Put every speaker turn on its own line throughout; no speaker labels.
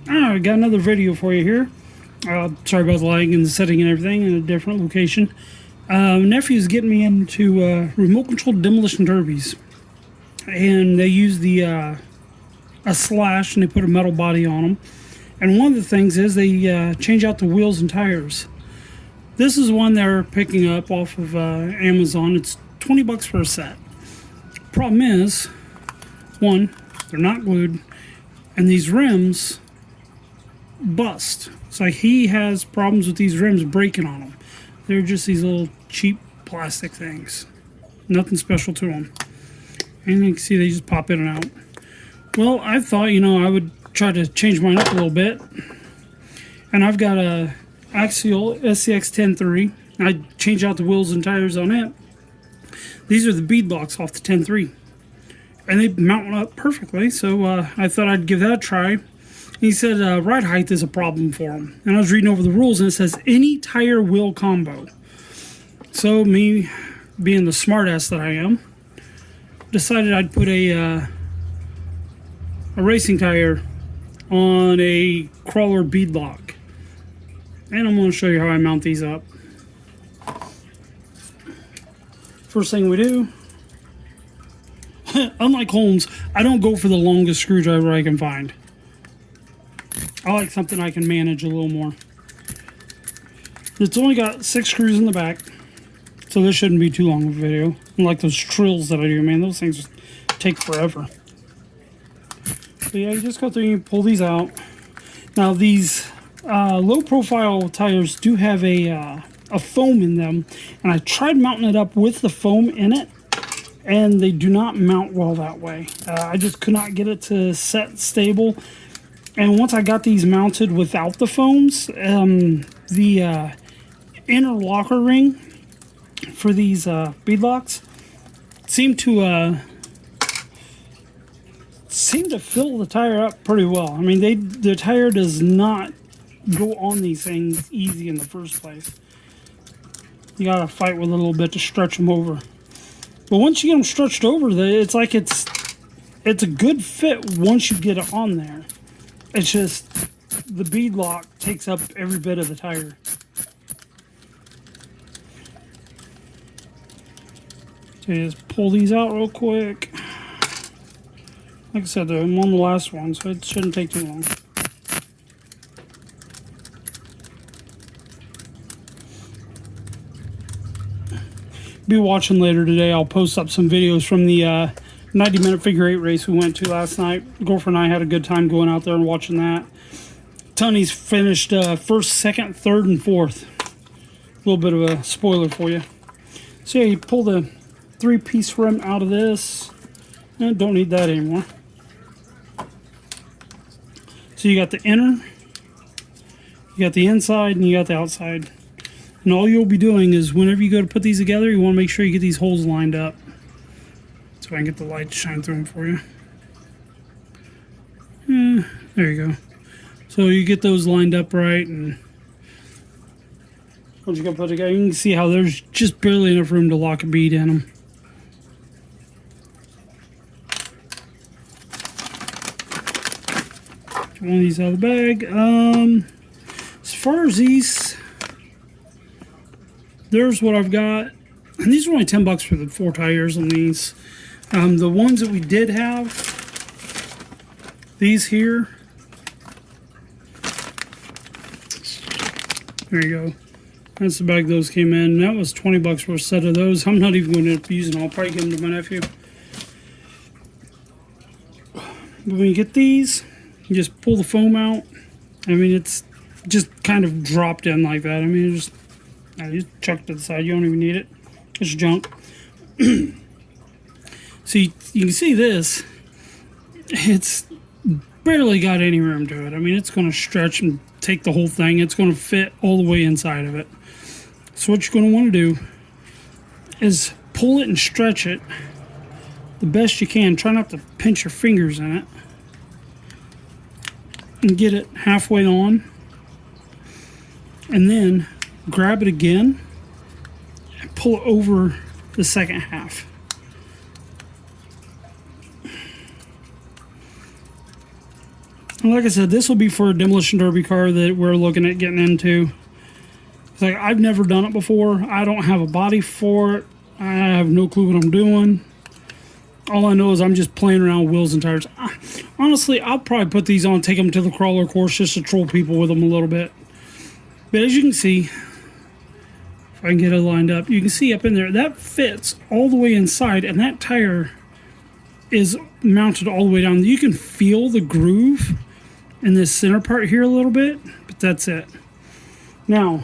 I got another video for you here. Sorry about the lighting and the setting and everything in a different location. Nephew's getting me into remote controlled demolition derbies, and they use the a slash and they put a metal body on them. And one of the things is they change out the wheels and tires. This is one they're picking up off of Amazon. It's $20 for a set. Problem is, one, they're not glued, and these rims bust. It's like he has problems with these rims breaking on them. They're just these little cheap plastic things. Nothing special to them. And you can see they just pop in and out. Well, I thought, I would try to change mine up a little bit. And I've got a Axial SCX 10.3. I changed out the wheels and tires on it. These are the Beadlocks off the 10.3. And they mount up perfectly, so I thought I'd give that a try. He said ride height is a problem for him. And I was reading over the rules, and it says any tire wheel combo. So me, being the smartass that I am, decided I'd put a racing tire on a crawler beadlock. And I'm going to show you how I mount these up. First thing we do, unlike Holmes, I don't go for the longest screwdriver I can find. I like something I can manage a little more. It's only got 6 screws in the back, so this shouldn't be too long of a video. Unlike those trills that I do, man, those things take forever. So yeah, you just go through and you pull these out. Now these low-profile tires do have a foam in them, and I tried mounting it up with the foam in it, and they do not mount well that way. I just could not get it to set stable. And once I got these mounted without the foams, the inner locker ring for these beadlocks seemed to fill the tire up pretty well. I mean, the tire does not go on these things easy in the first place. You gotta fight with a little bit to stretch them over. But once you get them stretched over, it's like it's a good fit once you get it on there. It's just the beadlock takes up every bit of the tire. So you just pull these out real quick. Like I said, I'm on the last one, so it shouldn't take too long. Be watching later today. I'll post up some videos from the 90-minute figure 8 race we went to last night. Girlfriend and I had a good time going out there and watching that. Tony's finished first, second, third, and fourth. A little bit of a spoiler for you. So yeah, you pull the 3-piece rim out of this. And don't need that anymore. So you got the inner, you got the inside, and you got the outside. And all you'll be doing is whenever you go to put these together, you want to make sure you get these holes lined up. So I can get the light to shine through them for you. There you go. So you get those lined up right, and once you go put it together, you can see how there's just barely enough room to lock a bead in them. Get one of these out of the bag. As far as these, there's what I've got. And these are only $10 for the 4 tires on these. The ones that we did have, these here. There you go. That's the bag those came in. That was $20 for a set of those. I'm not even going to end up using them. I'll probably give them to my nephew. But when you get these, you just pull the foam out. I mean, it's just kind of dropped in like that. I mean, you just chuck it to the side. You don't even need it. It's junk. So you can see this. It's barely got any room to it. I mean, it's going to stretch and take the whole thing. It's going to fit all the way inside of it. So what you're going to want to do is pull it and stretch it the best you can. Try not to pinch your fingers in it. And get it halfway on. And then grab it again and pull it over the second half. like I said, this will be for a demolition derby car that we're looking at getting into. It's like, I've never done it before. I don't have a body for it. I have no clue what I'm doing. All I know is I'm just playing around with wheels and tires. Honestly, I'll probably put these on, take them to the crawler course just to troll people with them a little bit. But as you can see, if I can get it lined up, you can see up in there, that fits all the way inside, and that tire is mounted all the way down. You can feel the groove in this center part here a little bit, but that's it. Now,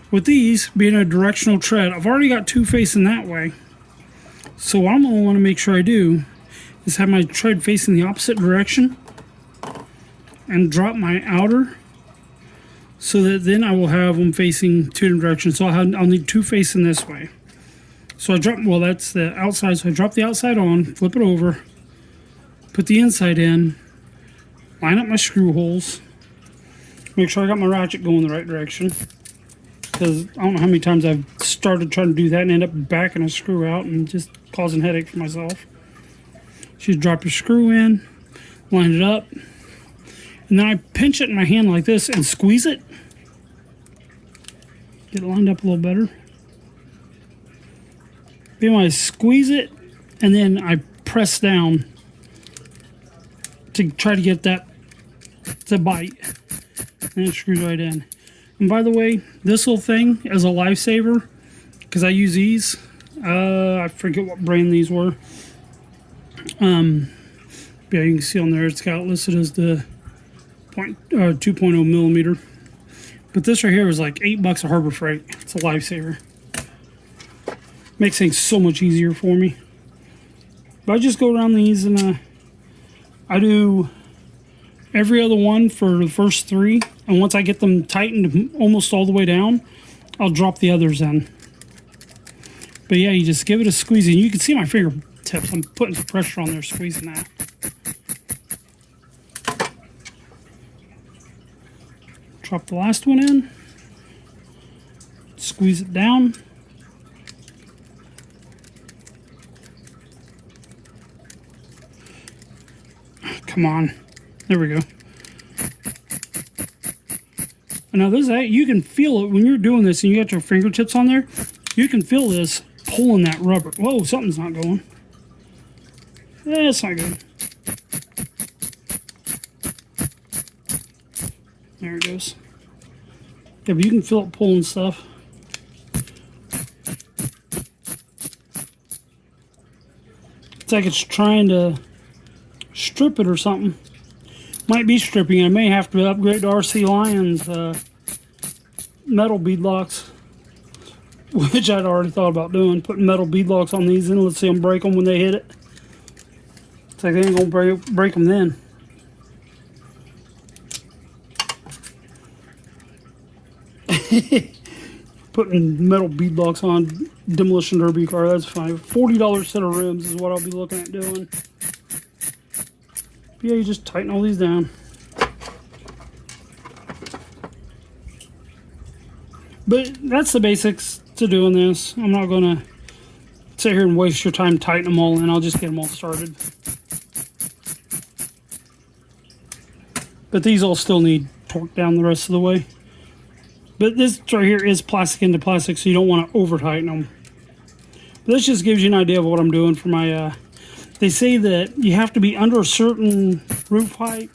with these being a directional tread, I've already got two facing that way. So what I'm going to want to make sure I do is have my tread facing the opposite direction and drop my outer so that then I will have them facing two different directions. So I'll need two facing this way. So I drop, well, that's the outside. So I drop the outside on, flip it over, put the inside in, line up my screw holes, make sure I got my ratchet going the right direction. Because I don't know how many times I've started trying to do that and end up backing a screw out and just causing headache for myself. Just drop your screw in, line it up, and then I pinch it in my hand like this and squeeze it. Get it lined up a little better. Then I squeeze it, and then I press down to try to get that to bite. And it screws right in. And by the way, this little thing is a lifesaver because I use these. I forget what brand these were. Yeah, you can see on there it's got listed as the 2.0 millimeter. But this right here is like $8 at Harbor Freight. It's a lifesaver. Makes things so much easier for me. But I just go around these and I do every other one for the first three, and once I get them tightened almost all the way down, I'll drop the others in. But yeah, you just give it a squeeze, and you can see my fingertips. I'm putting some pressure on there, squeezing that. Drop the last one in, squeeze it down. Come on. There we go. And now this, you can feel it when you're doing this and you got your fingertips on there. You can feel this pulling that rubber. Whoa, something's not going. It's not good. There it goes. Yeah, but you can feel it pulling stuff. It's like it's trying to strip it or something. Might be stripping. I may have to upgrade to RC Lion's metal beadlocks, which I'd already thought about doing. Putting metal beadlocks on these and let's see them break them when they hit it. It's like they ain't gonna break them then. Putting metal beadlocks on demolition derby car, that's fine. $40 set of rims is what I'll be looking at doing. Yeah, you just tighten all these down. But that's the basics to doing this. I'm not going to sit here and waste your time tightening them all in. I'll just get them all started. But these all still need torque down the rest of the way. But this right here is plastic into plastic, so you don't want to over tighten them. But this just gives you an idea of what I'm doing for my they say that you have to be under a certain roof height.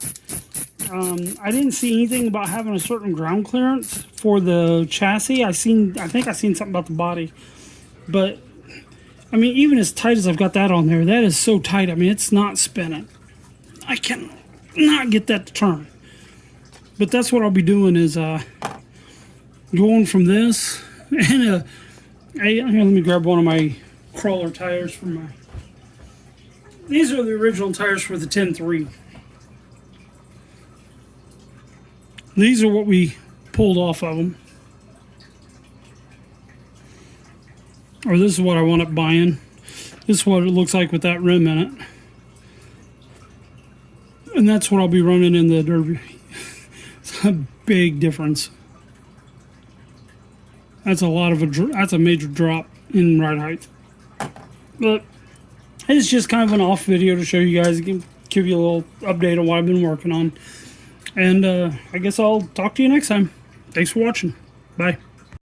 I didn't see anything about having a certain ground clearance for the chassis. I think I seen something about the body. But, I mean, even as tight as I've got that on there, that is so tight. I mean, it's not spinning. I can not get that to turn. But that's what I'll be doing is going from this. And here, let me grab one of my crawler tires from my... These are the original tires for the 10.3. These are what we pulled off of them. Or this is what I wound up buying. This is what it looks like with that rim in it. And that's what I'll be running in the Derby. It's a big difference. That's a major drop in ride height. But it's just kind of an off video to show you guys, give you a little update on what I've been working on. And I guess I'll talk to you next time. Thanks for watching. Bye.